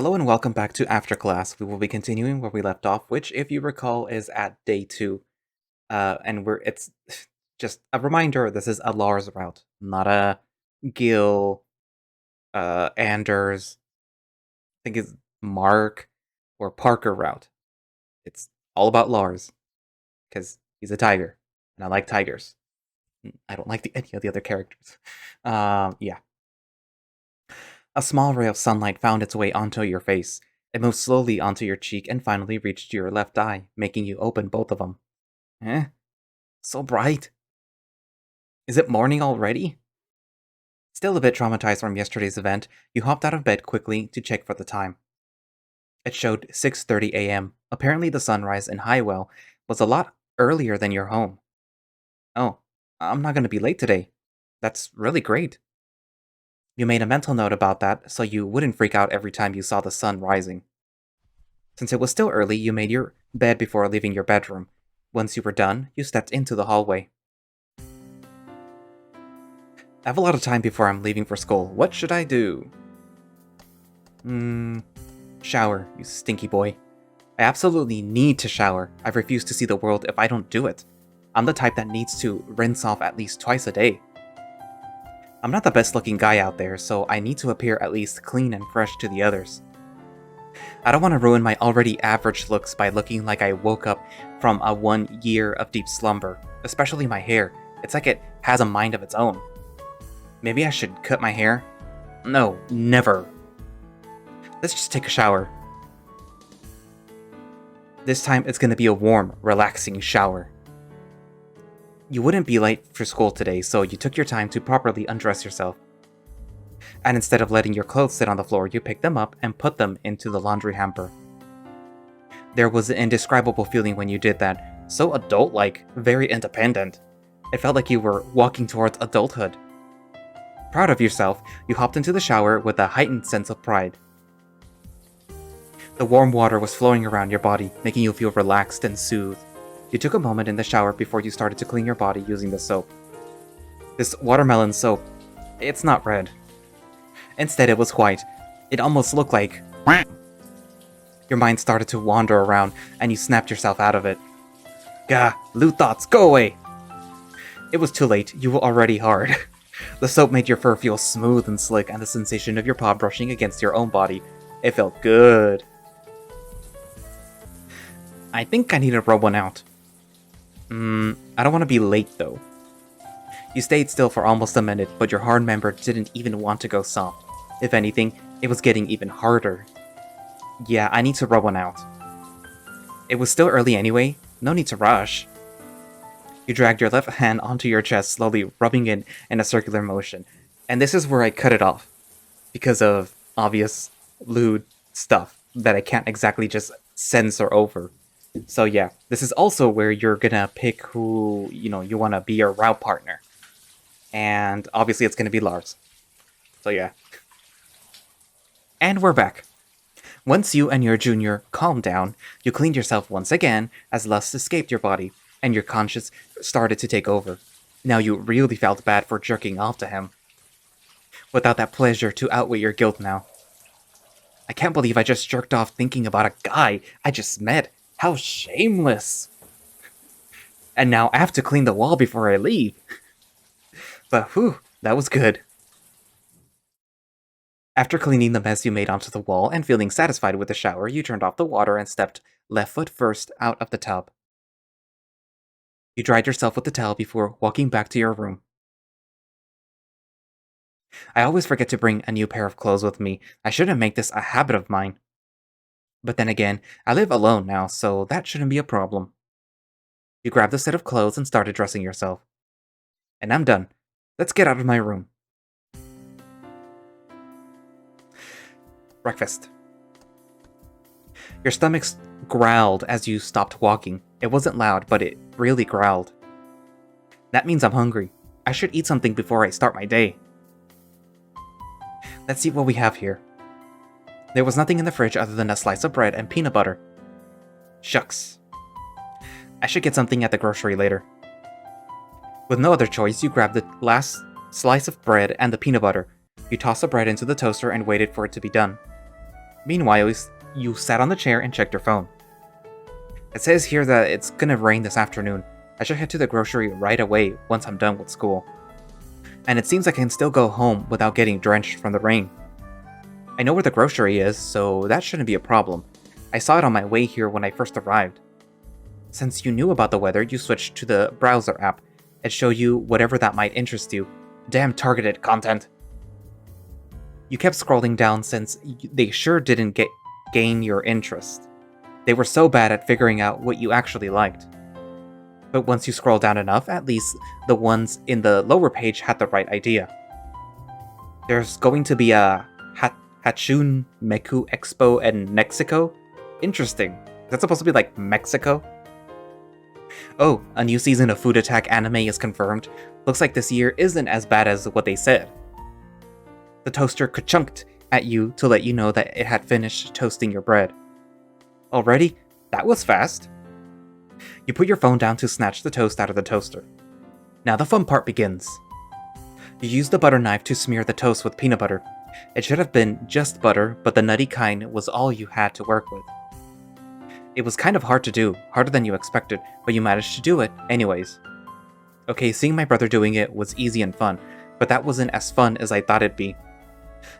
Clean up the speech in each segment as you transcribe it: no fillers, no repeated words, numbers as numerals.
Hello and welcome back to After Class. We will be continuing where we left off, which, if you recall, is at day 2. It's just a reminder, this is a Lars route, not a Gil, Anders, I think it's Mark, or Parker route. It's all about Lars, because he's a tiger, and I like tigers. I don't like any of the other characters. Yeah. A small ray of sunlight found its way onto your face. It moved slowly onto your cheek and finally reached your left eye, making you open both of them. Eh? So bright. Is it morning already? Still a bit traumatized from yesterday's event, you hopped out of bed quickly to check for the time. It showed 6:30 a.m. Apparently the sunrise in Highwell was a lot earlier than your home. Oh, I'm not going to be late today. That's really great. You made a mental note about that so you wouldn't freak out every time you saw the sun rising. Since it was still early, you made your bed before leaving your bedroom. Once you were done, you stepped into the hallway. I have a lot of time before I'm leaving for school. What should I do? Shower, you stinky boy. I absolutely need to shower. I refuse to see the world if I don't do it. I'm the type that needs to rinse off at least twice a day. I'm not the best looking guy out there, so I need to appear at least clean and fresh to the others. I don't want to ruin my already average looks by looking like I woke up from a 1 year of deep slumber, especially my hair. It's like it has a mind of its own. Maybe I should cut my hair? No, never. Let's just take a shower. This time it's gonna be a warm, relaxing shower. You wouldn't be late for school today, so you took your time to properly undress yourself. And instead of letting your clothes sit on the floor, you picked them up and put them into the laundry hamper. There was an indescribable feeling when you did that, so adult-like, very independent. It felt like you were walking towards adulthood. Proud of yourself, you hopped into the shower with a heightened sense of pride. The warm water was flowing around your body, making you feel relaxed and soothed. You took a moment in the shower before you started to clean your body using the soap. This watermelon soap, it's not red. Instead, it was white. It almost looked like... Your mind started to wander around, and you snapped yourself out of it. Gah, lewd thoughts, go away! It was too late, you were already hard. The soap made your fur feel smooth and slick, and the sensation of your paw brushing against your own body, it felt good. I think I need to rub one out. I don't want to be late though. You stayed still for almost a minute, but your hard member didn't even want to go soft. If anything, it was getting even harder. Yeah, I need to rub one out. It was still early anyway, no need to rush. You dragged your left hand onto your chest, slowly rubbing it in a circular motion. And this is where I cut it off. Because of obvious, lewd stuff that I can't exactly just censor over. So yeah, this is also where you're gonna pick who, you want to be your route partner. And obviously it's gonna be Lars. So yeah. And we're back. Once you and your junior calmed down, you cleaned yourself once again as lust escaped your body, and your conscience started to take over. Now you really felt bad for jerking off to him. Without that pleasure to outweigh your guilt now. I can't believe I just jerked off thinking about a guy I just met. How shameless! And now I have to clean the wall before I leave. But whew, that was good. After cleaning the mess you made onto the wall and feeling satisfied with the shower, you turned off the water and stepped left foot first out of the tub. You dried yourself with the towel before walking back to your room. I always forget to bring a new pair of clothes with me. I shouldn't make this a habit of mine. But then again, I live alone now, so that shouldn't be a problem. You grabbed a set of clothes and started dressing yourself. And I'm done. Let's get out of my room. Breakfast. Your stomach growled as you stopped walking. It wasn't loud, but it really growled. That means I'm hungry. I should eat something before I start my day. Let's see what we have here. There was nothing in the fridge other than a slice of bread and peanut butter. Shucks. I should get something at the grocery later. With no other choice, you grabbed the last slice of bread and the peanut butter. You tossed the bread into the toaster and waited for it to be done. Meanwhile, you sat on the chair and checked your phone. It says here that it's gonna rain this afternoon. I should head to the grocery right away once I'm done with school. And it seems I can still go home without getting drenched from the rain. I know where the grocery is, so that shouldn't be a problem. I saw it on my way here when I first arrived. Since you knew about the weather, you switched to the browser app. It showed you whatever that might interest you. Damn targeted content. You kept scrolling down since they sure didn't gain your interest. They were so bad at figuring out what you actually liked. But once you scroll down enough, at least the ones in the lower page had the right idea. There's going to be a Hachun Meku Expo in Mexico? Interesting. Is that supposed to be like Mexico? Oh, a new season of Food Attack anime is confirmed. Looks like this year isn't as bad as what they said. The toaster ka-chunked at you to let you know that it had finished toasting your bread. Already? That was fast. You put your phone down to snatch the toast out of the toaster. Now the fun part begins. You use the butter knife to smear the toast with peanut butter. It should have been just butter, but the nutty kind was all you had to work with. It was kind of hard to do, harder than you expected, but you managed to do it anyways. Okay, seeing my brother doing it was easy and fun, but that wasn't as fun as I thought it'd be.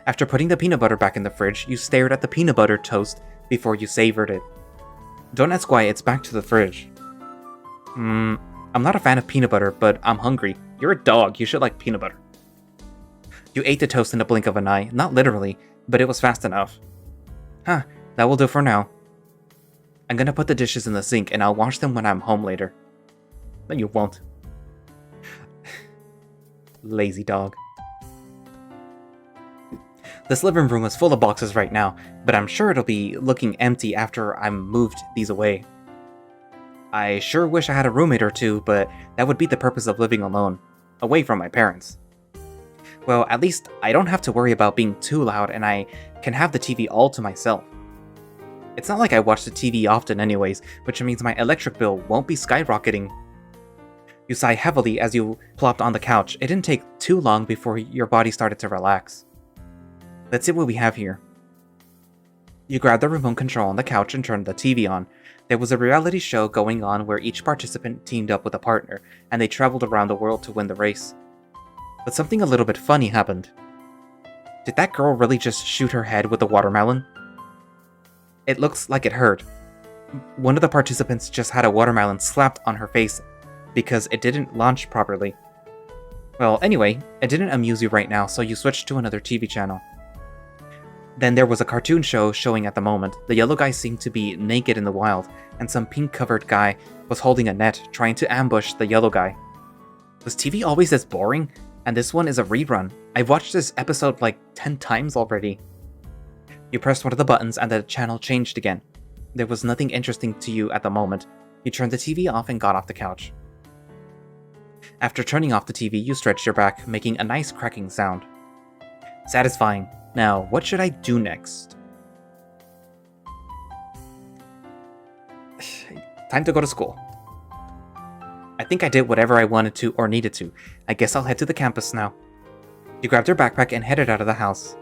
After putting the peanut butter back in the fridge, you stared at the peanut butter toast before you savored it. Don't ask why it's back to the fridge. I'm not a fan of peanut butter, but I'm hungry. You're a dog, you should like peanut butter. You ate the toast in a blink of an eye, not literally, but it was fast enough. Huh, that will do for now. I'm gonna put the dishes in the sink and I'll wash them when I'm home later. No, you won't. Lazy dog. This living room is full of boxes right now, but I'm sure it'll be looking empty after I've moved these away. I sure wish I had a roommate or two, but that would beat the purpose of living alone, away from my parents. Well, at least I don't have to worry about being too loud and I can have the TV all to myself. It's not like I watch the TV often anyways, which means my electric bill won't be skyrocketing. You sigh heavily as you plopped on the couch. It didn't take too long before your body started to relax. Let's see what we have here. You grabbed the remote control on the couch and turned the TV on. There was a reality show going on where each participant teamed up with a partner, and they traveled around the world to win the race. But something a little bit funny happened. Did that girl really just shoot her head with a watermelon? It looks like it hurt. One of the participants just had a watermelon slapped on her face because it didn't launch properly. Well, anyway, it didn't amuse you right now, so you switched to another TV channel. Then there was a cartoon show showing at the moment. The yellow guy seemed to be naked in the wild, and some pink-covered guy was holding a net, trying to ambush the yellow guy. Was TV always this boring? And this one is a rerun. I've watched this episode like 10 times already. You pressed one of the buttons and the channel changed again. There was nothing interesting to you at the moment. You turned the TV off and got off the couch. After turning off the TV, you stretched your back, making a nice cracking sound. Satisfying. Now, what should I do next? Time to go to school. I think I did whatever I wanted to or needed to. I guess I'll head to the campus now. You grabbed your backpack and headed out of the house.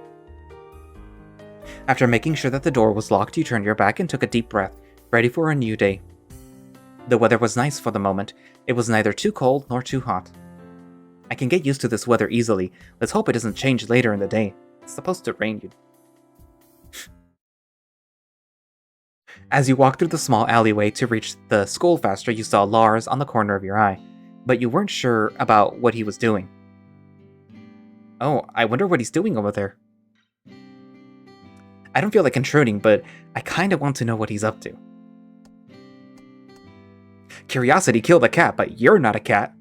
After making sure that the door was locked, you turned your back and took a deep breath, ready for a new day. The weather was nice for the moment. It was neither too cold nor too hot. I can get used to this weather easily. Let's hope it doesn't change later in the day. It's supposed to rain, you. As you walked through the small alleyway to reach the school faster, you saw Lars on the corner of your eye, but you weren't sure about what he was doing. Oh, I wonder what he's doing over there. I don't feel like intruding, but I kinda want to know what he's up to. Curiosity killed the cat, but you're not a cat.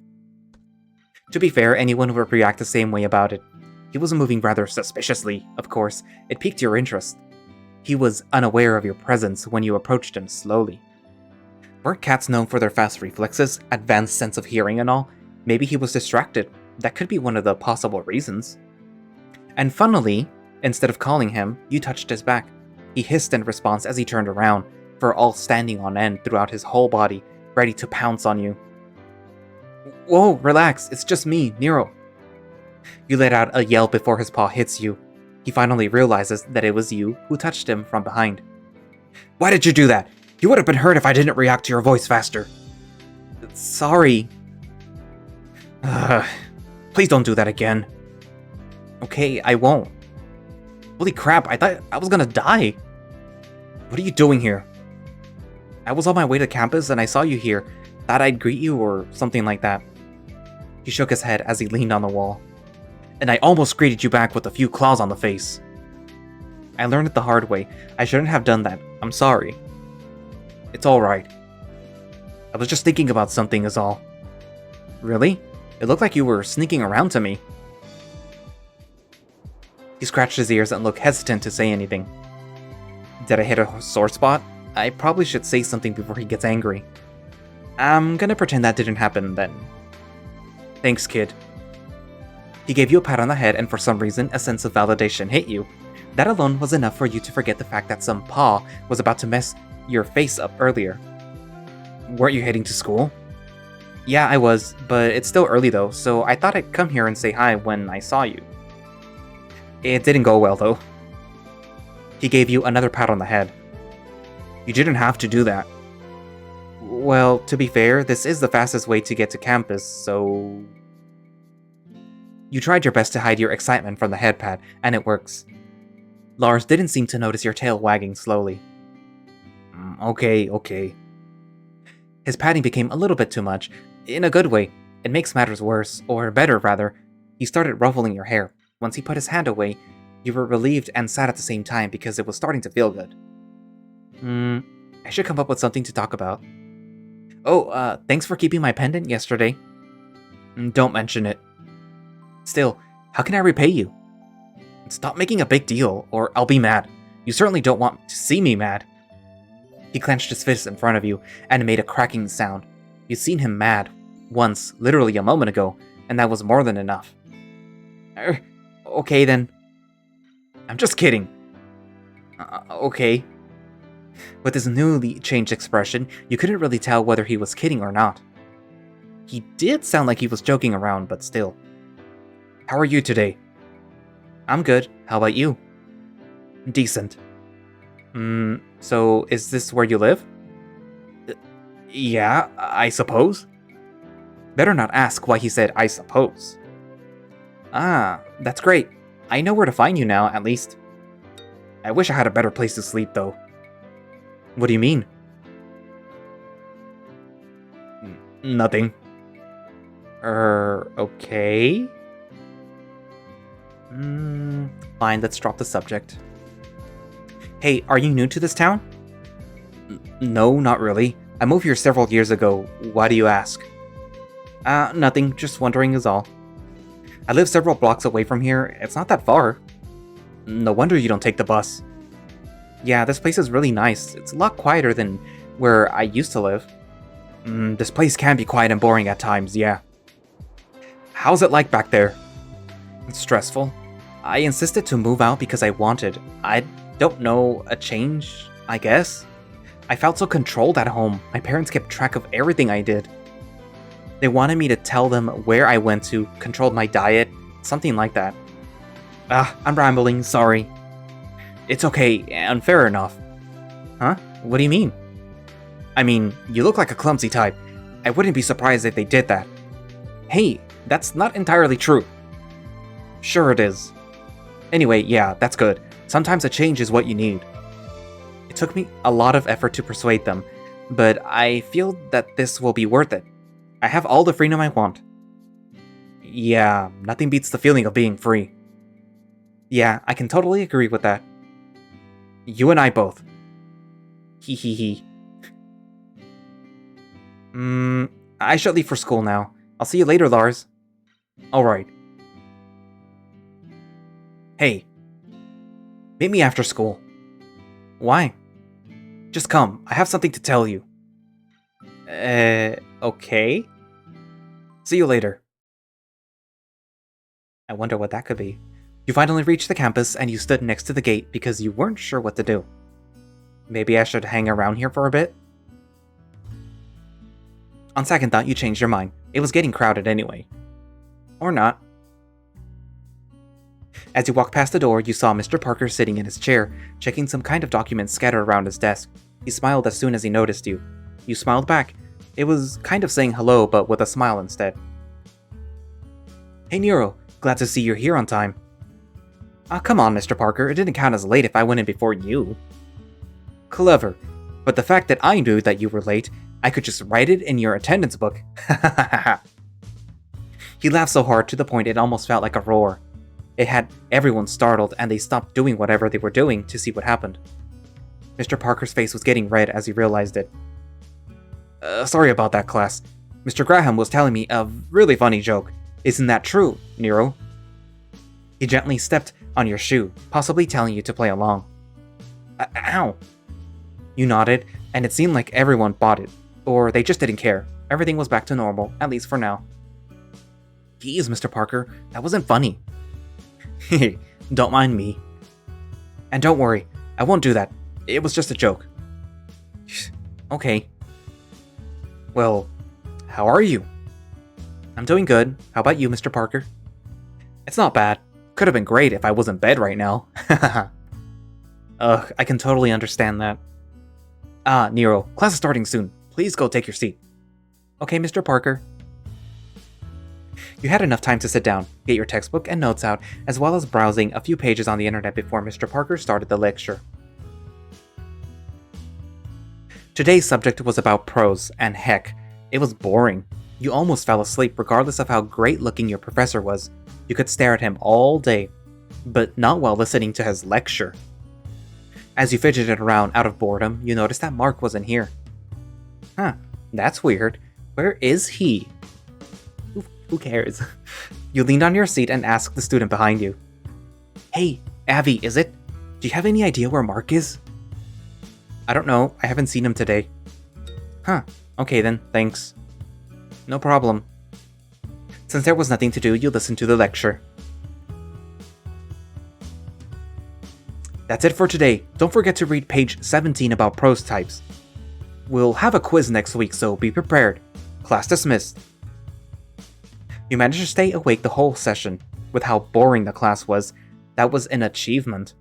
To be fair, anyone would react the same way about it. He was moving rather suspiciously, of course. It piqued your interest. He was unaware of your presence when you approached him slowly. Weren't cats known for their fast reflexes, advanced sense of hearing and all? Maybe he was distracted. That could be one of the possible reasons. And funnily, instead of calling him, you touched his back. He hissed in response as he turned around, fur all standing on end throughout his whole body, ready to pounce on you. Whoa, relax, it's just me, Nero. You let out a yell before his paw hits you. He finally realizes that it was you who touched him from behind. Why did you do that? You would have been hurt if I didn't react to your voice faster. Sorry. Please don't do that again. Okay, I won't. Holy crap, I thought I was gonna die. What are you doing here? I was on my way to campus and I saw you here. Thought I'd greet you or something like that. He shook his head as he leaned on the wall. And I almost greeted you back with a few claws on the face. I learned it the hard way. I shouldn't have done that. I'm sorry. It's alright. I was just thinking about something is all. Really? It looked like you were sneaking around to me. He scratched his ears and looked hesitant to say anything. Did I hit a sore spot? I probably should say something before he gets angry. I'm gonna pretend that didn't happen then. Thanks, kid. He gave you a pat on the head and for some reason a sense of validation hit you. That alone was enough for you to forget the fact that some paw was about to mess your face up earlier. Weren't you heading to school? Yeah, I was, but it's still early though, so I thought I'd come here and say hi when I saw you. It didn't go well though. He gave you another pat on the head. You didn't have to do that. Well, to be fair, this is the fastest way to get to campus, so... You tried your best to hide your excitement from the head pat, and it works. Lars didn't seem to notice your tail wagging slowly. Okay. His patting became a little bit too much. In a good way. It makes matters worse, or better rather. He started ruffling your hair. Once he put his hand away, you were relieved and sad at the same time because it was starting to feel good. I should come up with something to talk about. Oh, thanks for keeping my pendant yesterday. Don't mention it. Still, how can I repay you? Stop making a big deal, or I'll be mad. You certainly don't want to see me mad. He clenched his fist in front of you, and made a cracking sound. You'd seen him mad once, literally a moment ago, and that was more than enough. Okay then. I'm just kidding. Okay. With his newly changed expression, you couldn't really tell whether he was kidding or not. He did sound like he was joking around, but still. How are you today? I'm good. How about you? Decent. So is this where you live? Yeah, I suppose. Better not ask why he said I suppose. Ah, that's great. I know where to find you now, at least. I wish I had a better place to sleep, though. What do you mean? Nothing. Okay? Fine, let's drop the subject. Hey, are you new to this town? No, not really. I moved here several years ago. Why do you ask? Nothing. Just wondering is all. I live several blocks away from here. It's not that far. No wonder you don't take the bus. Yeah, this place is really nice. It's a lot quieter than where I used to live. This place can be quiet and boring at times, yeah. How's it like back there? It's stressful. I insisted to move out because I wanted, I don't know, a change, I guess? I felt so controlled at home. My parents kept track of everything I did. They wanted me to tell them where I went to, controlled my diet, something like that. I'm rambling, sorry. It's okay, and fair enough. Huh? What do you mean? I mean, you look like a clumsy type. I wouldn't be surprised if they did that. Hey, that's not entirely true. Sure it is. Anyway, yeah, that's good. Sometimes a change is what you need. It took me a lot of effort to persuade them, but I feel that this will be worth it. I have all the freedom I want. Yeah, nothing beats the feeling of being free. Yeah, I can totally agree with that. You and I both. Hee hee hee. I should leave for school now. I'll see you later, Lars. Alright. Hey. Meet me after school. Why? Just come. I have something to tell you. Okay? See you later. I wonder what that could be. You finally reached the campus and you stood next to the gate because you weren't sure what to do. Maybe I should hang around here for a bit? On second thought, you changed your mind. It was getting crowded anyway. Or not. As you walked past the door, you saw Mr. Parker sitting in his chair, checking some kind of documents scattered around his desk. He smiled as soon as he noticed you. You smiled back. It was kind of saying hello, but with a smile instead. Hey Nero, glad to see you're here on time. Come on, Mr. Parker, it didn't count as late if I went in before you. Clever, but the fact that I knew that you were late, I could just write it in your attendance book. He laughed so hard to the point it almost felt like a roar. It had everyone startled, and they stopped doing whatever they were doing to see what happened. Mr. Parker's face was getting red as he realized it. Sorry about that, class. Mr. Graham was telling me a really funny joke. Isn't that true, Nero? He gently stepped on your shoe, possibly telling you to play along. Ow! You nodded, and it seemed like everyone bought it. Or they just didn't care. Everything was back to normal, at least for now. Geez, Mr. Parker, that wasn't funny. Hehe, don't mind me. And don't worry, I won't do that. It was just a joke. Okay. Well, how are you? I'm doing good. How about you, Mr. Parker? It's not bad. Could have been great if I was in bed right now. Ugh, I can totally understand that. Nero, class is starting soon. Please go take your seat. Okay, Mr. Parker. You had enough time to sit down, get your textbook and notes out, as well as browsing a few pages on the internet before Mr. Parker started the lecture. Today's subject was about prose, and heck, it was boring. You almost fell asleep regardless of how great looking your professor was. You could stare at him all day, but not while listening to his lecture. As you fidgeted around out of boredom, you noticed that Mark wasn't here. Huh, that's weird. Where is he? Who cares? You leaned on your seat and asked the student behind you. Hey, Avi, is it? Do you have any idea where Mark is? I don't know, I haven't seen him today. Huh, okay then, thanks. No problem. Since there was nothing to do, you listened to the lecture. That's it for today. Don't forget to read page 17 about prose types. We'll have a quiz next week, so be prepared. Class dismissed. You managed to stay awake the whole session. With how boring the class was, that was an achievement.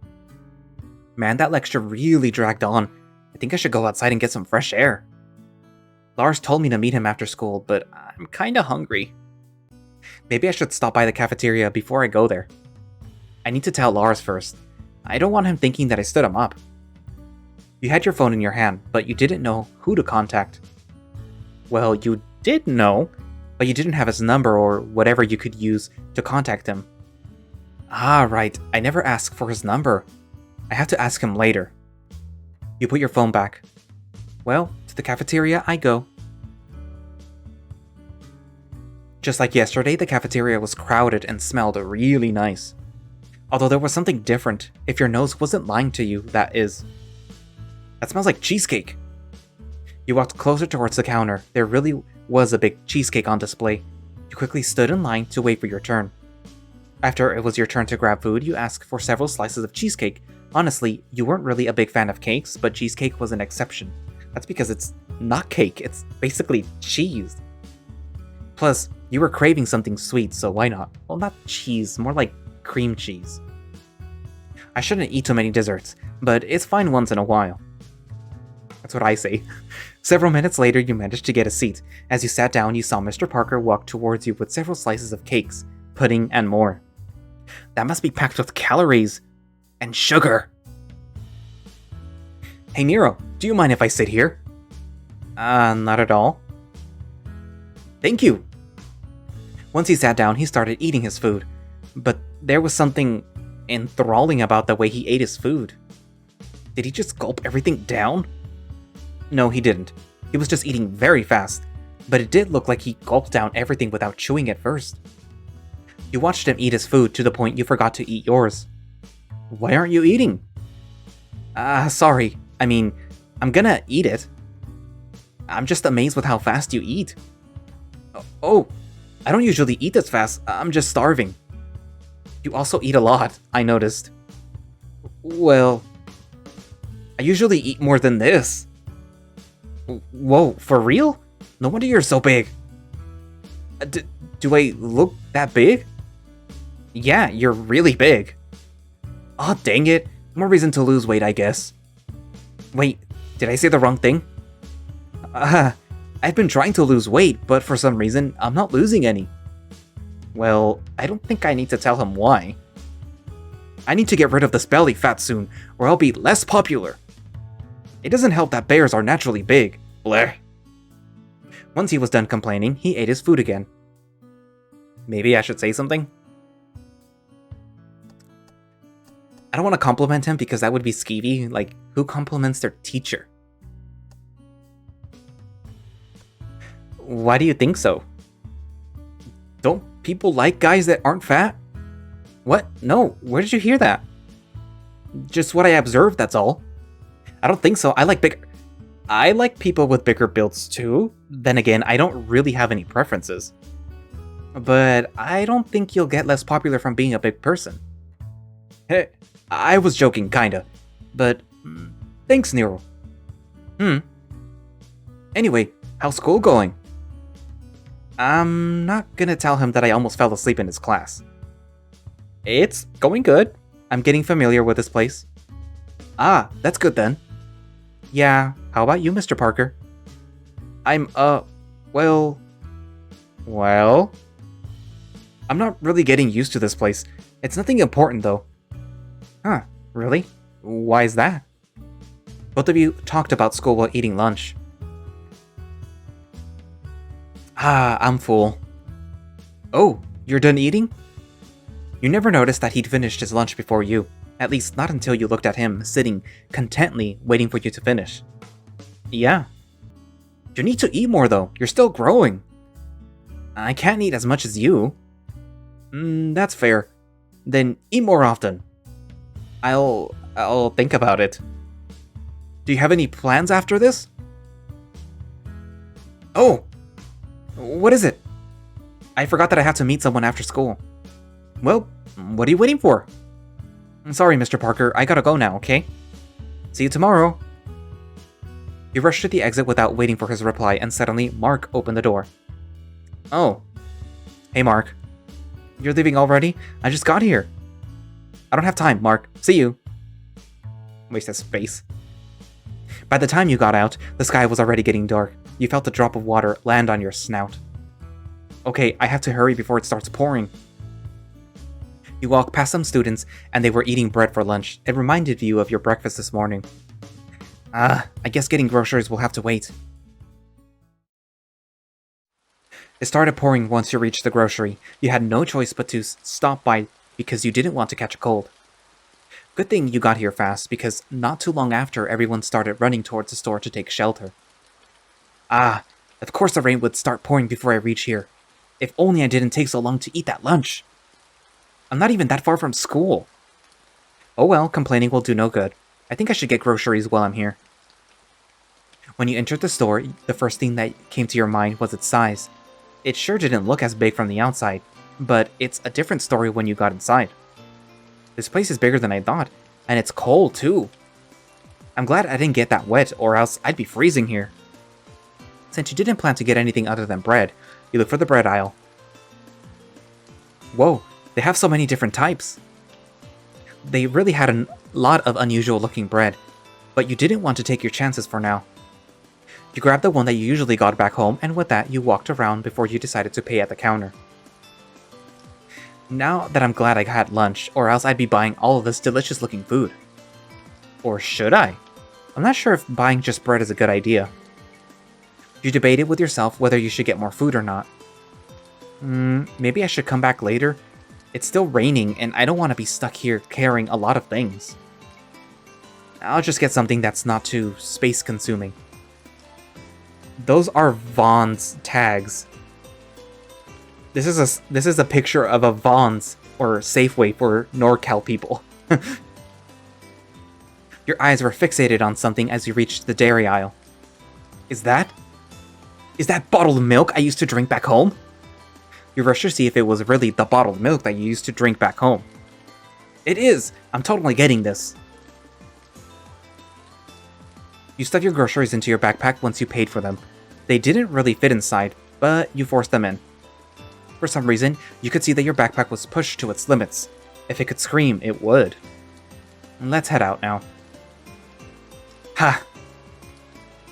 Man, that lecture really dragged on. I think I should go outside and get some fresh air. Lars told me to meet him after school, but I'm kinda hungry. Maybe I should stop by the cafeteria before I go there. I need to tell Lars first. I don't want him thinking that I stood him up. You had your phone in your hand, but you didn't know who to contact. Well, you did know, but you didn't have his number or whatever you could use to contact him. Ah, right, I never asked for his number. I have to ask him later. You put your phone back. Well, to the cafeteria I go. Just like yesterday, the cafeteria was crowded and smelled really nice. Although there was something different, if your nose wasn't lying to you, that is. That smells like cheesecake. You walked closer towards the counter. There really was a big cheesecake on display. You quickly stood in line to wait for your turn. After it was your turn to grab food, you asked for several slices of cheesecake. Honestly, you weren't really a big fan of cakes, but cheesecake was an exception. That's because it's not cake, it's basically cheese. Plus, you were craving something sweet, so why not? Well, not cheese, more like cream cheese. I shouldn't eat too many desserts, but it's fine once in a while. That's what I say. Several minutes later, you managed to get a seat. As you sat down, you saw Mr. Parker walk towards you with several slices of cakes, pudding, and more. That must be packed with calories and sugar. Hey Nero, do you mind if I sit here? Not at all. Thank you. Once he sat down, he started eating his food. But there was something enthralling about the way he ate his food. Did he just gulp everything down? No, he didn't. He was just eating very fast. But it did look like he gulped down everything without chewing it first. You watched him eat his food to the point you forgot to eat yours. Why aren't you eating? Sorry. I mean, I'm gonna eat it. I'm just amazed with how fast you eat. Oh, I don't usually eat this fast. I'm just starving. You also eat a lot, I noticed. Well, I usually eat more than this. Whoa, for real? No wonder you're so big. Do I look that big? Yeah, you're really big. Aw, dang it. More reason to lose weight, I guess. Wait, did I say the wrong thing? I've been trying to lose weight, but for some reason, I'm not losing any. Well, I don't think I need to tell him why. I need to get rid of this belly fat soon, or I'll be less popular. It doesn't help that bears are naturally big. Bleh. Once he was done complaining, he ate his food again. Maybe I should say something? I don't want to compliment him because that would be skeevy. Like, who compliments their teacher? Why do you think so? Don't people like guys that aren't fat? What? No, where did you hear that? Just what I observed, that's all. I don't think so. I like people with bigger builds too. Then again, I don't really have any preferences. But I don't think you'll get less popular from being a big person. Hey, I was joking, kinda. But, thanks, Nero. Anyway, how's school going? I'm not gonna tell him that I almost fell asleep in his class. It's going good. I'm getting familiar with this place. Ah, that's good then. Yeah, how about you, Mr. Parker? Well... I'm not really getting used to this place. It's nothing important, though. Huh, really? Why is that? Both of you talked about school while eating lunch. Ah, I'm full. Oh, you're done eating? You never noticed that he'd finished his lunch before you. At least not until you looked at him, sitting contently, waiting for you to finish. Yeah. You need to eat more, though. You're still growing. I can't eat as much as you. That's fair. Then eat more often. I'll think about it. Do you have any plans after this? Oh! What is it? I forgot that I have to meet someone after school. Well, what are you waiting for? I'm sorry, Mr. Parker. I gotta go now, okay? See you tomorrow. You rushed to the exit without waiting for his reply, and suddenly, Mark opened the door. Oh. Hey, Mark. You're leaving already? I just got here. I don't have time, Mark. See you. Waste of space. By the time you got out, the sky was already getting dark. You felt a drop of water land on your snout. Okay, I have to hurry before it starts pouring. You walked past some students, and they were eating bread for lunch. It reminded you of your breakfast this morning. I guess getting groceries will have to wait. It started pouring once you reached the grocery. You had no choice but to stop by because you didn't want to catch a cold. Good thing you got here fast, because not too long after, everyone started running towards the store to take shelter. Of course the rain would start pouring before I reach here. If only I didn't take so long to eat that lunch. I'm not even that far from school. Oh well, complaining will do no good. I think I should get groceries while I'm here. When you entered the store, the first thing that came to your mind was its size. It sure didn't look as big from the outside, but it's a different story when you got inside. This place is bigger than I thought, and it's cold too. I'm glad I didn't get that wet, or else I'd be freezing here. Since you didn't plan to get anything other than bread, you look for the bread aisle. Whoa, they have so many different types. They really had a lot of unusual looking bread, but you didn't want to take your chances for now. You grabbed the one that you usually got back home, and with that, you walked around before you decided to pay at the counter. Now that I'm glad I had lunch, or else I'd be buying all of this delicious looking food. Or should I? I'm not sure if buying just bread is a good idea. You debated with yourself whether you should get more food or not. Maybe I should come back later. It's still raining, and I don't want to be stuck here carrying a lot of things. I'll just get something that's not too space-consuming. Those are Vaughn's tags. This is a picture of a Vaughn's, or Safeway for NorCal people. Your eyes were fixated on something as you reached the dairy aisle. Is that bottled milk I used to drink back home? You rushed to see if it was really the bottled milk that you used to drink back home. It is! I'm totally getting this. You stuck your groceries into your backpack once you paid for them. They didn't really fit inside, but you forced them in. For some reason, you could see that your backpack was pushed to its limits. If it could scream, it would. Let's head out now. Ha!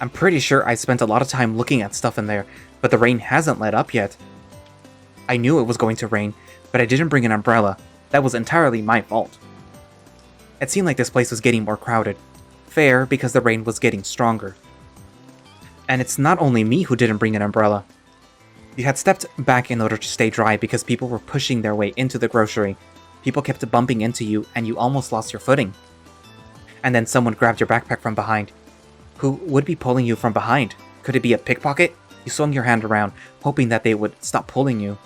I'm pretty sure I spent a lot of time looking at stuff in there, but the rain hasn't let up yet. I knew it was going to rain, but I didn't bring an umbrella. That was entirely my fault. It seemed like this place was getting more crowded. Fair, because the rain was getting stronger. And it's not only me who didn't bring an umbrella. You had stepped back in order to stay dry because people were pushing their way into the grocery. People kept bumping into you, and you almost lost your footing. And then someone grabbed your backpack from behind. Who would be pulling you from behind? Could it be a pickpocket? You swung your hand around, hoping that they would stop pulling you.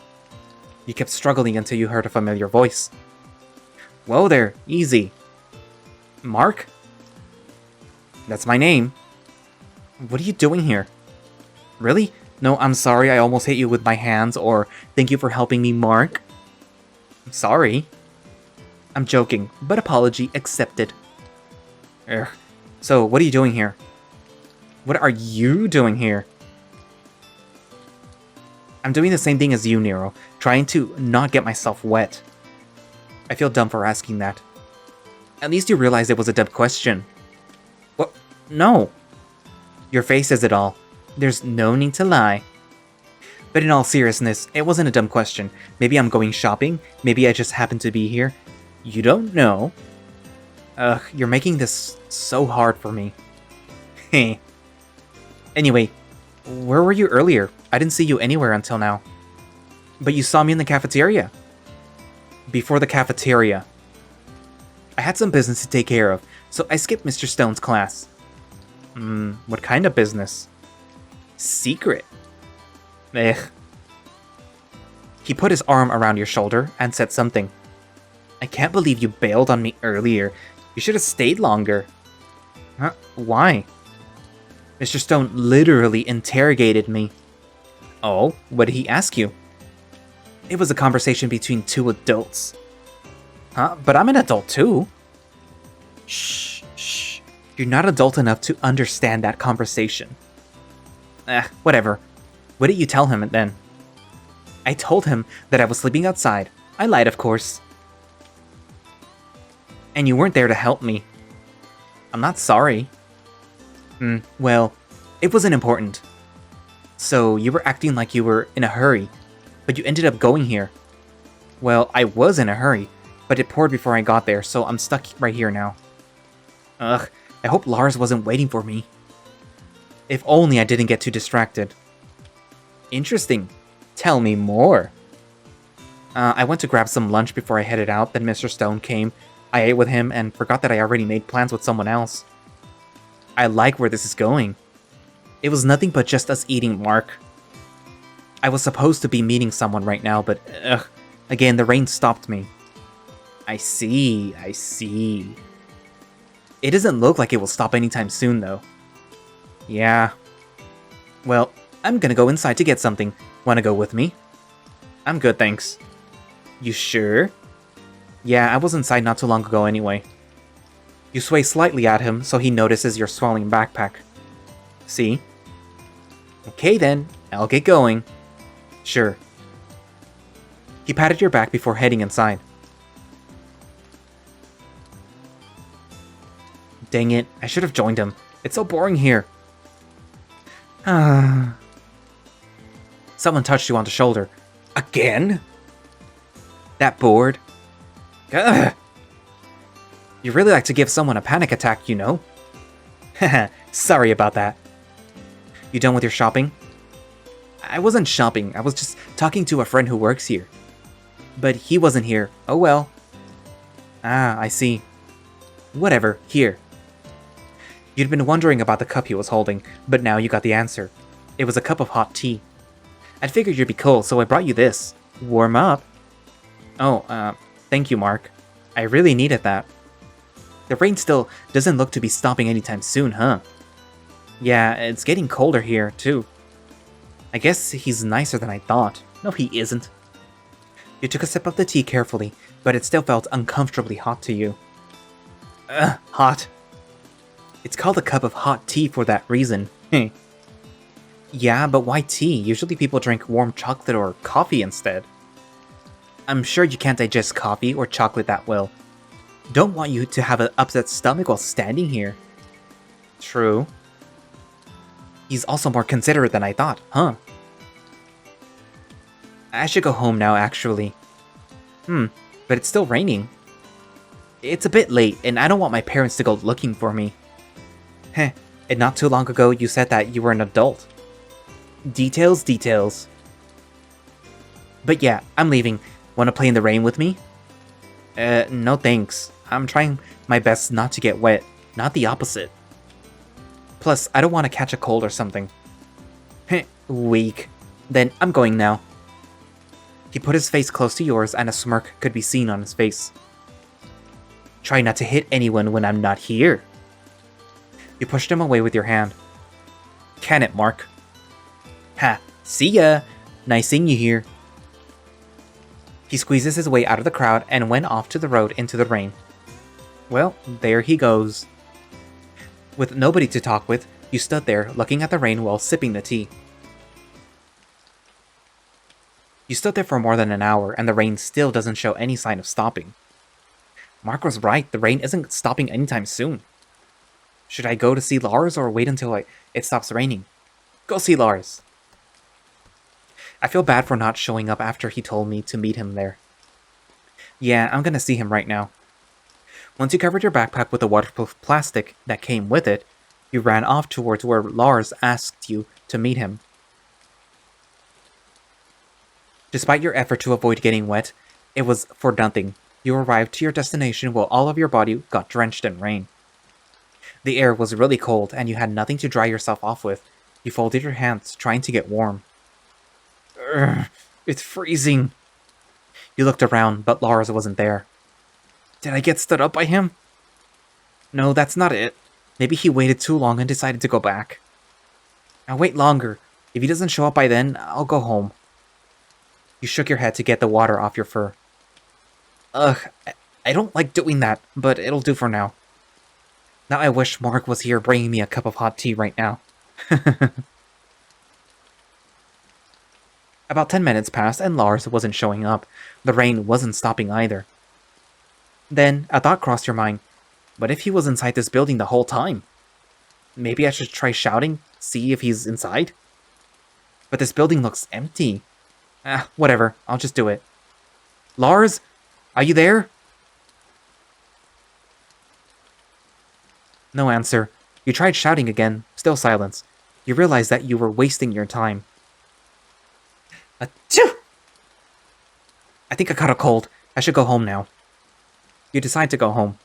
You kept struggling until you heard a familiar voice. Whoa there, easy. Mark? That's my name. What are you doing here? Really? No, I'm sorry I almost hit you with my hands, or thank you for helping me, Mark. I'm sorry. I'm joking, but apology accepted. Ugh. So, what are you doing here? What are you doing here? I'm doing the same thing as you, Nero, trying to not get myself wet. I feel dumb for asking that. At least you realized it was a dumb question. What? No. Your face says it all. There's no need to lie. But in all seriousness, it wasn't a dumb question. Maybe I'm going shopping. Maybe I just happen to be here. You don't know. Ugh, you're making this so hard for me. Hey. Anyway, where were you earlier? I didn't see you anywhere until now. But you saw me in the cafeteria. Before the cafeteria. I had some business to take care of, so I skipped Mr. Stone's class. What kind of business? Secret. Ugh. He put his arm around your shoulder and said something. I can't believe you bailed on me earlier. You should have stayed longer. Huh? Why? Mr. Stone literally interrogated me. Oh, what did he ask you? It was a conversation between two adults. Huh? But I'm an adult too. Shh, shh. You're not adult enough to understand that conversation. Whatever. What did you tell him then? I told him that I was sleeping outside. I lied, of course. And you weren't there to help me. I'm not sorry. Well, it wasn't important. So you were acting like you were in a hurry, but you ended up going here. Well, I was in a hurry, but it poured before I got there, so I'm stuck right here now. Ugh, I hope Lars wasn't waiting for me. If only I didn't get too distracted. Interesting. Tell me more. I went to grab some lunch before I headed out, then Mr. Stone came. I ate with him and forgot that I already made plans with someone else. I like where this is going. It was nothing but just us eating, Mark. I was supposed to be meeting someone right now, but again, the rain stopped me. I see, I see. It doesn't look like it will stop anytime soon, though. Yeah. Well, I'm gonna go inside to get something. Wanna go with me? I'm good, thanks. You sure? Yeah, I was inside not too long ago anyway. You sway slightly at him, so he notices your swelling backpack. See? Okay then, I'll get going. Sure. He patted your back before heading inside. Dang it, I should have joined him. It's so boring here. Someone touched you on the shoulder. Again? That bored? Ugh. You really like to give someone a panic attack, you know? Haha, sorry about that. You done with your shopping? I wasn't shopping, I was just talking to a friend who works here. But he wasn't here, oh well. Ah, I see. Whatever, here. You'd been wondering about the cup he was holding, but now you got the answer. It was a cup of hot tea. I figured you'd be cold, so I brought you this. Warm up. Oh, thank you, Mark. I really needed that. The rain still doesn't look to be stopping anytime soon, huh? Yeah, it's getting colder here, too. I guess he's nicer than I thought. No, he isn't. You took a sip of the tea carefully, but it still felt uncomfortably hot to you. Hot. It's called a cup of hot tea for that reason. Yeah, but why tea? Usually people drink warm chocolate or coffee instead. I'm sure you can't digest coffee or chocolate that well. Don't want you to have an upset stomach while standing here. True. He's also more considerate than I thought, huh? I should go home now, actually. But it's still raining. It's a bit late, and I don't want my parents to go looking for me. Heh, and not too long ago you said that you were an adult. Details, details. But yeah, I'm leaving. Wanna play in the rain with me? No thanks. I'm trying my best not to get wet, not the opposite. Plus, I don't want to catch a cold or something. Heh, weak. Then I'm going now. He put his face close to yours and a smirk could be seen on his face. Try not to hit anyone when I'm not here. You pushed him away with your hand. Can it, Mark? Ha, see ya! Nice seeing you here. He squeezes his way out of the crowd and went off to the road into the rain. Well, there he goes. With nobody to talk with, you stood there looking at the rain while sipping the tea. You stood there for more than an hour and the rain still doesn't show any sign of stopping. Mark was right, the rain isn't stopping anytime soon. Should I go to see Lars or wait until it stops raining? Go see Lars. I feel bad for not showing up after he told me to meet him there. Yeah, I'm gonna see him right now. Once you covered your backpack with the waterproof plastic that came with it, you ran off towards where Lars asked you to meet him. Despite your effort to avoid getting wet, it was for nothing. You arrived to your destination while all of your body got drenched in rain. The air was really cold and you had nothing to dry yourself off with. You folded your hands, trying to get warm. Urgh, it's freezing. You looked around, but Lars wasn't there. Did I get stood up by him? No, that's not it. Maybe he waited too long and decided to go back. I'll wait longer. If he doesn't show up by then, I'll go home. You shook your head to get the water off your fur. Ugh, I don't like doing that, but it'll do for now. Now I wish Mark was here bringing me a cup of hot tea right now. About 10 minutes passed and Lars wasn't showing up. The rain wasn't stopping either. Then, a thought crossed your mind. What if he was inside this building the whole time? Maybe I should try shouting, see if he's inside? But this building looks empty. Whatever, I'll just do it. Lars? Are you there? No answer. You tried shouting again, still silence. You realized that you were wasting your time. Achoo! I think I caught a cold. I should go home now. You decide to go home.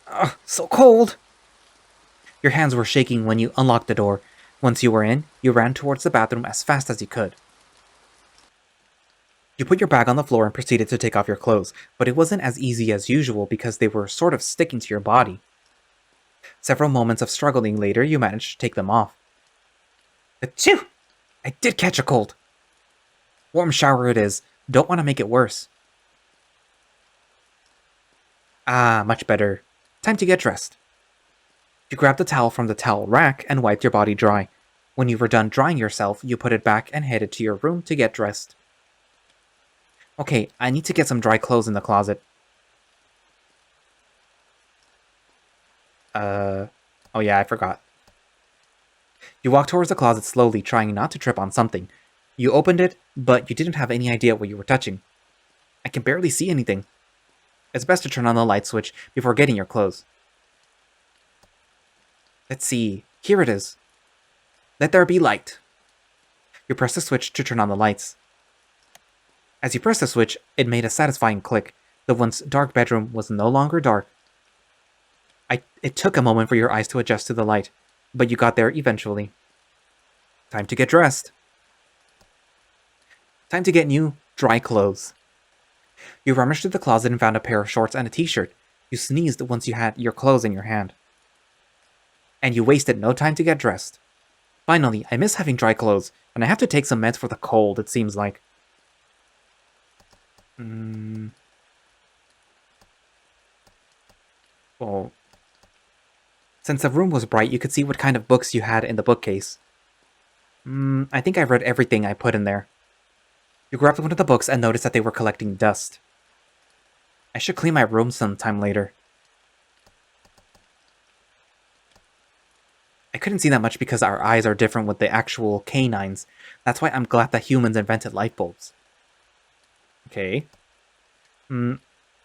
Ugh, so cold! Your hands were shaking when you unlocked the door. Once you were in, you ran towards the bathroom as fast as you could. You put your bag on the floor and proceeded to take off your clothes, but it wasn't as easy as usual because they were sort of sticking to your body. Several moments of struggling later, you managed to take them off. Achoo! I did catch a cold. Warm shower it is. Don't want to make it worse. Ah, much better. Time to get dressed. You grabbed the towel from the towel rack and wiped your body dry. When you were done drying yourself, you put it back and headed to your room to get dressed. Okay, I need to get some dry clothes in the closet. Oh yeah, I forgot. You walked towards the closet slowly, trying not to trip on something. You opened it, but you didn't have any idea what you were touching. I can barely see anything. It's best to turn on the light switch before getting your clothes. Let's see. Here it is. Let there be light. You press the switch to turn on the lights. As you pressed the switch, it made a satisfying click. The once dark bedroom was no longer dark. It took a moment for your eyes to adjust to the light, but you got there eventually. Time to get dressed. Time to get new, dry clothes. You rummaged through the closet and found a pair of shorts and a t-shirt. You sneezed once you had your clothes in your hand. And you wasted no time to get dressed. Finally, I miss having dry clothes, and I have to take some meds for the cold, it seems like. Well, Since the room was bright, you could see what kind of books you had in the bookcase. I think I read everything I put in there. You grabbed one of the books and noticed that they were collecting dust. I should clean my room sometime later. I couldn't see that much because our eyes are different with the actual canines. That's why I'm glad that humans invented light bulbs. Okay.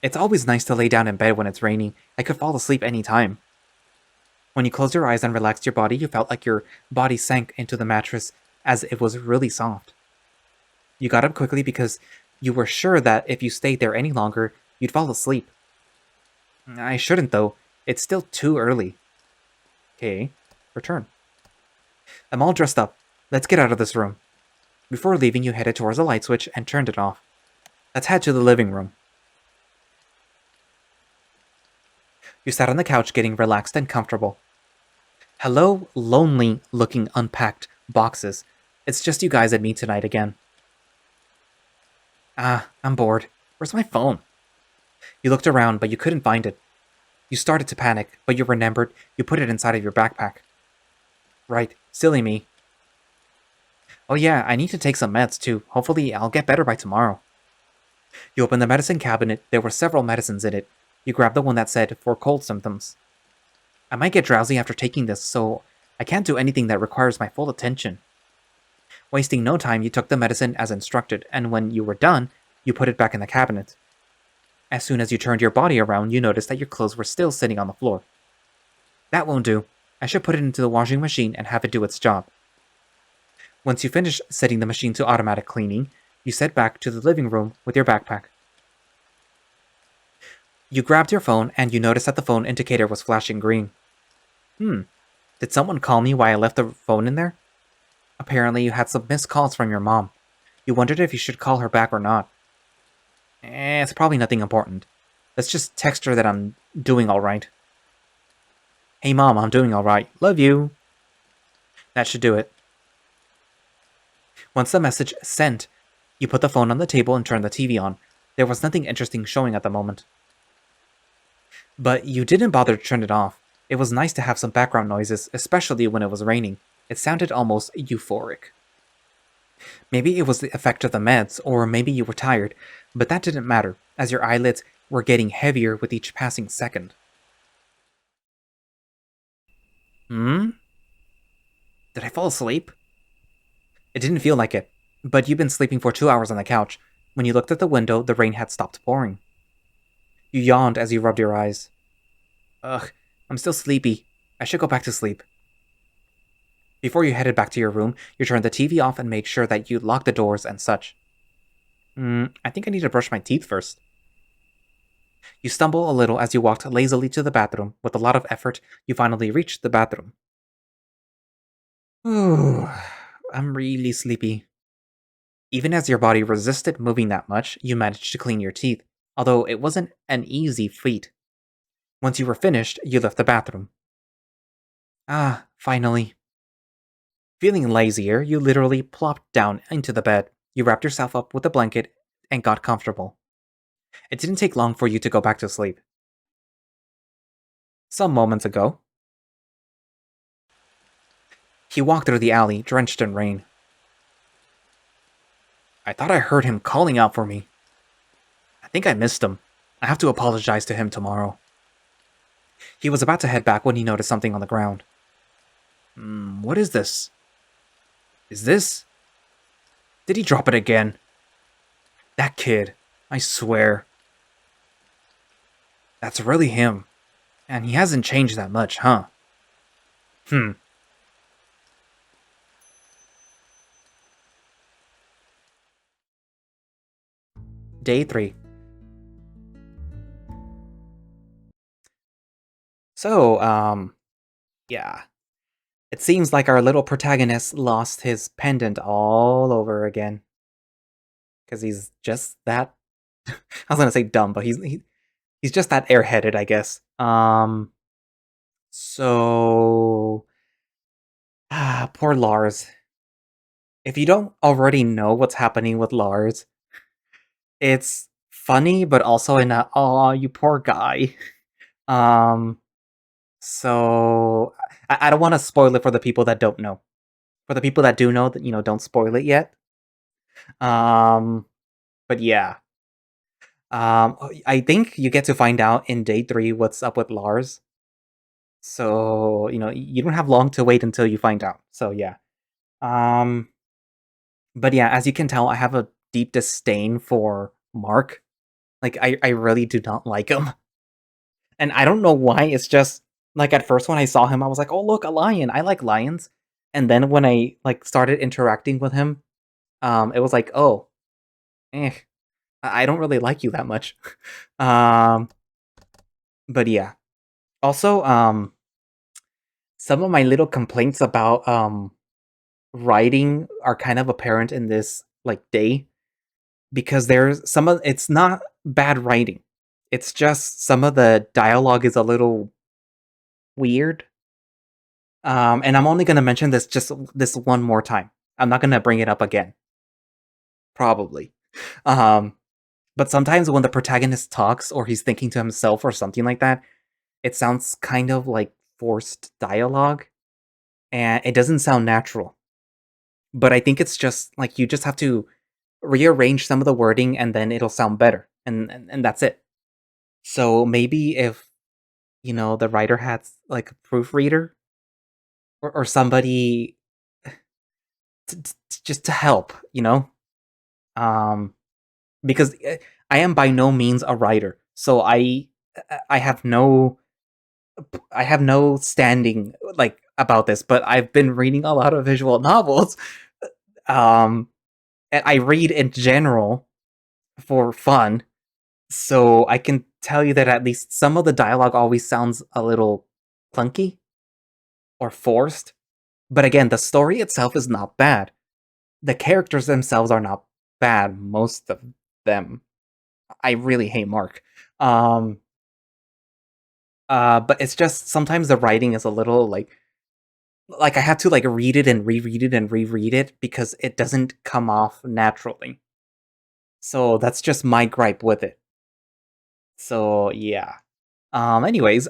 It's always nice to lay down in bed when it's raining. I could fall asleep any time. When you closed your eyes and relaxed your body, you felt like your body sank into the mattress as it was really soft. You got up quickly because you were sure that if you stayed there any longer, you'd fall asleep. I shouldn't though. It's still too early. Okay, return. I'm all dressed up. Let's get out of this room. Before leaving, you headed towards the light switch and turned it off. Let's head to the living room. You sat on the couch getting relaxed and comfortable. Hello, lonely-looking unpacked boxes. It's just you guys and me tonight again. I'm bored. Where's my phone? You looked around, but you couldn't find it. You started to panic, but you remembered you put it inside of your backpack. Right, silly me. Oh yeah, I need to take some meds too. Hopefully I'll get better by tomorrow. You opened the medicine cabinet. There were several medicines in it. You grabbed the one that said, for cold symptoms. I might get drowsy after taking this, so I can't do anything that requires my full attention. Wasting no time, you took the medicine as instructed, and when you were done, you put it back in the cabinet. As soon as you turned your body around, you noticed that your clothes were still sitting on the floor. That won't do. I should put it into the washing machine and have it do its job. Once you finished setting the machine to automatic cleaning, you set back to the living room with your backpack. You grabbed your phone and you noticed that the phone indicator was flashing green. Did someone call me while I left the phone in there? Apparently you had some missed calls from your mom. You wondered if you should call her back or not. It's probably nothing important. Let's just text her that I'm doing alright. Hey mom, I'm doing alright. Love you. That should do it. Once the message sent, you put the phone on the table and turned the TV on. There was nothing interesting showing at the moment. But you didn't bother to turn it off. It was nice to have some background noises, especially when it was raining. It sounded almost euphoric. Maybe it was the effect of the meds, or maybe you were tired, but that didn't matter, as your eyelids were getting heavier with each passing second. Did I fall asleep? It didn't feel like it, but you've been sleeping for 2 hours on the couch. When you looked at the window, the rain had stopped pouring. You yawned as you rubbed your eyes. Ugh, I'm still sleepy. I should go back to sleep. Before you headed back to your room, you turned the TV off and made sure that you locked the doors and such. I think I need to brush my teeth first. You stumble a little as you walked lazily to the bathroom. With a lot of effort, you finally reached the bathroom. Ooh, I'm really sleepy. Even as your body resisted moving that much, you managed to clean your teeth, although it wasn't an easy feat. Once you were finished, you left the bathroom. Finally. Feeling lazier, you literally plopped down into the bed. You wrapped yourself up with a blanket and got comfortable. It didn't take long for you to go back to sleep. Some moments ago, he walked through the alley, drenched in rain. I thought I heard him calling out for me. I think I missed him. I have to apologize to him tomorrow. He was about to head back when he noticed something on the ground. What is this? Is this? Did he drop it again? That kid, I swear. That's really him. And he hasn't changed that much, huh? Day 3. So, yeah. It seems like our little protagonist lost his pendant all over again. Because he's just that... I was gonna say dumb, but he's just that airheaded, I guess. So... poor Lars. If you don't already know what's happening with Lars, it's funny, but also in a, aw, you poor guy. So I don't want to spoil it for the people that don't know. For the people that do know, that don't spoil it yet. Um, but yeah. I think you get to find out in day 3 what's up with Lars. So, you don't have long to wait until you find out. So, yeah. Um, but yeah, as you can tell, I have a deep disdain for Mark. Like, I really do not like him. And I don't know why. It's just, like, at first when I saw him, I was like, oh, look, a lion. I like lions. And then when I, like, started interacting with him, it was like, oh, eh, I don't really like you that much. um, but yeah. Also, some of my little complaints about writing are kind of apparent in this like day, because there's some of it's not bad writing. It's just some of the dialogue is a little weird. And I'm only gonna mention this one more time. I'm not gonna bring it up again. Probably. Um, but sometimes when the protagonist talks or he's thinking to himself or something like that, it sounds kind of like forced dialogue and it doesn't sound natural. But I think it's just like you just have to rearrange some of the wording and then it'll sound better. And that's it. So maybe if the writer had like a proofreader or somebody just to help, um because I am by no means a writer. So I have no standing like about this, but I've been reading a lot of visual novels. Um and I read in general for fun. So I can tell you that at least some of the dialogue always sounds a little clunky or forced. But again, the story itself is not bad. The characters themselves are not bad, most of them. I really hate Mark. Um but it's just sometimes the writing is a little like I have to like read it and reread it and reread it because it doesn't come off naturally. So that's just my gripe with it. So yeah. Anyways,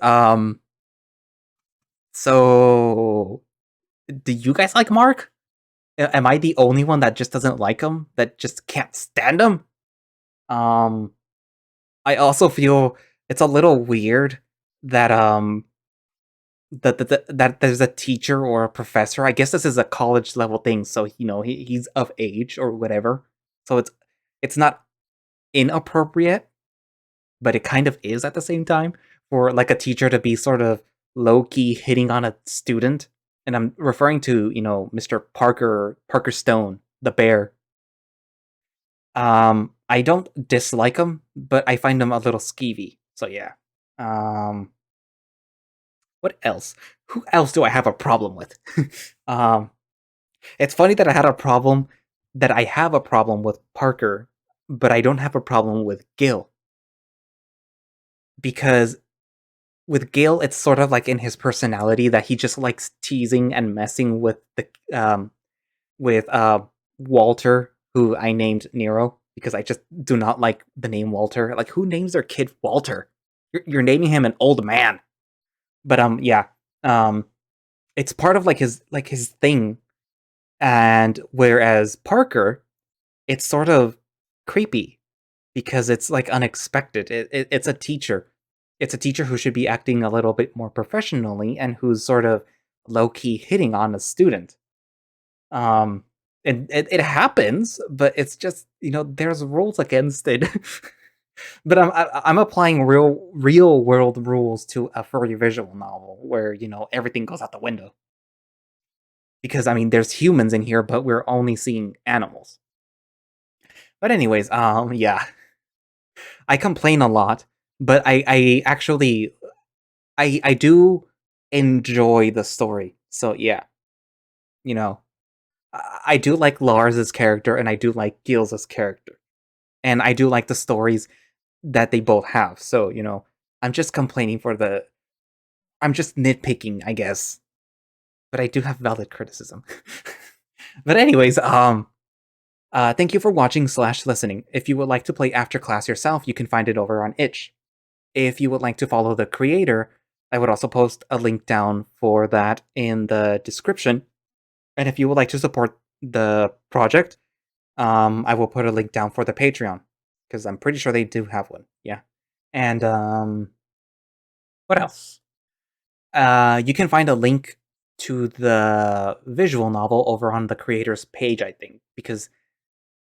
so do you guys like Mark? Am I the only one that just doesn't like him? That just can't stand him? Um, I also feel it's a little weird that that there's a teacher or a professor. I guess this is a college level thing, so he's of age or whatever. So it's not inappropriate, but it kind of is at the same time for like a teacher to be sort of low key hitting on a student. And I'm referring to, Mr. Parker Stone, the bear. I don't dislike him, but I find him a little skeevy. So yeah. Um, what else? Who else do I have a problem with? um, it's funny that I have a problem with Parker, but I don't have a problem with Gil, because with Gil, it's sort of like in his personality that he just likes teasing and messing with the with Walter, who I named Nero because I just do not like the name Walter. Like, who names their kid Walter? You're naming him an old man. But yeah, um, it's part of like his thing. And whereas Parker, it's sort of creepy because it's like unexpected. It's a teacher. It's a teacher who should be acting a little bit more professionally and who's sort of low key hitting on a student. Um, it happens, but it's just there's rules against it. But I'm applying real world rules to a furry visual novel where everything goes out the window. Because I mean, there's humans in here, but we're only seeing animals. But anyways, yeah, I complain a lot, but I actually I do enjoy the story. So yeah, you know, I do like Lars's character, and I do like Gil's character, and I do like the stories that they both have. So I'm just complaining I'm just nitpicking, I guess, but I do have valid criticism. But anyways, thank you for watching / listening. If you would like to play After Class yourself, you can find it over on Itch. If you would like to follow the creator, I would also post a link down for that in the description. And if you would like to support the project, I will put a link down for the Patreon, because I'm pretty sure they do have one. Yeah. And what else? You can find a link to the visual novel over on the creator's page, I think, because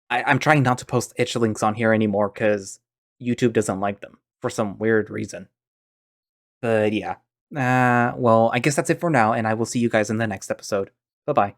I'm trying not to post itch links on here anymore because YouTube doesn't like them for some weird reason. But yeah. Well, I guess that's it for now, and I will see you guys in the next episode. Bye bye.